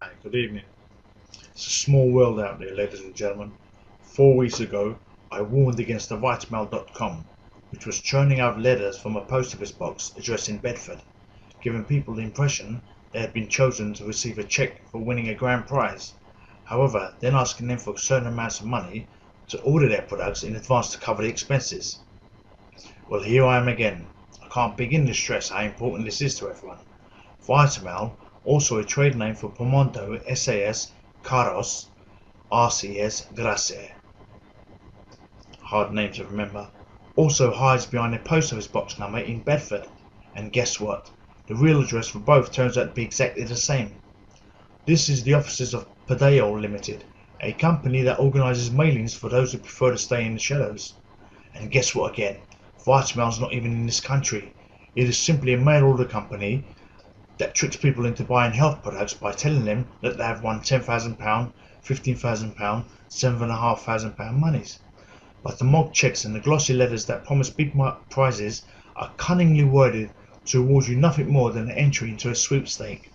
Hi, good evening. It's a small world out there, ladies and gentlemen. 4 weeks ago, I warned against the vitamail.com, which was churning out letters from a post office box addressed in Bedford, giving people the impression they had been chosen to receive a cheque for winning a grand prize. However, then asking them for certain amounts of money to order their products in advance to cover the expenses. Well, here I am again. I can't begin to stress how important this is to everyone. Vitamail, also a trade name for Pomondo SAS Caros RCS Grace, hard name to remember, also hides behind a post office box number in Bedford. And guess what? The real address for both turns out to be exactly the same. This is the offices of Padeo Limited, a company that organises mailings for those who prefer to stay in the shadows. And guess what again? Vitamail's not even in this country. It is simply a mail order company that tricks people into buying health products by telling them that they have won £10,000, £15,000, £7,500 monies. But the mock checks and the glossy letters that promise big prizes are cunningly worded to award you nothing more than an entry into a sweepstake.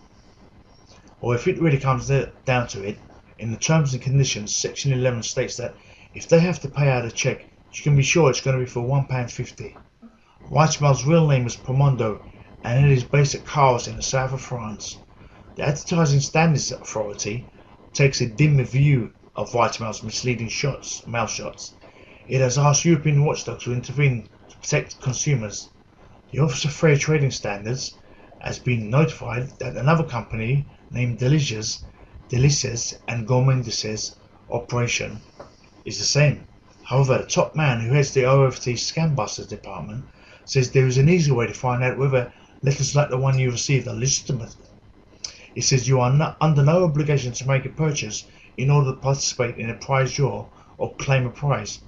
Or if it really comes down to it, in the terms and conditions, section 11 states that if they have to pay out a cheque, you can be sure it's going to be for £1.50. Vitamail's real name is Pomondo, and it is based at Cars in the south of France. The Advertising Standards Authority takes a dim view of Vitamail's misleading mail shots. It has asked European watchdogs to intervene to protect consumers. The Office of Fair Trading Standards has been notified that another company named Delices and Gourmandises operation is the same. However, the top man who heads the OFT Scam Busters department says there is an easy way to find out whether letters like the one you received are legitimate. It says you are under no obligation to make a purchase in order to participate in a prize draw or claim a prize.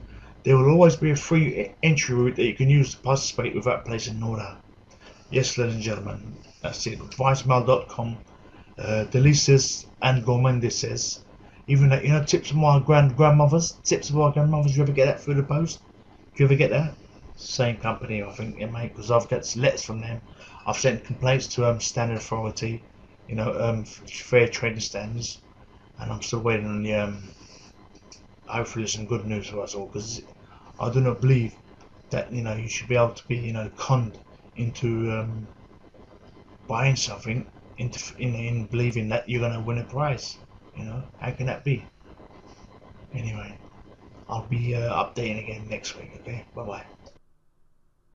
There will always be a free entry route that you can use to participate without placing an order. Yes, ladies and gentlemen, that's it. Vitamail.com, Delices and Gourmandises. Even that, tips of my grandmothers. Tips of our grandmothers. You ever get that through the post? Do you ever get that? Same company, I think, mate, because I've got letters from them. I've sent complaints to Standard Authority, Fair Trading Standards, and I'm still waiting on the hopefully some good news for us all, because I do not believe that you should be able to be conned into buying something in believing that you're going to win a prize. How can that be? Anyway, I'll be updating again next week. Okay, bye bye.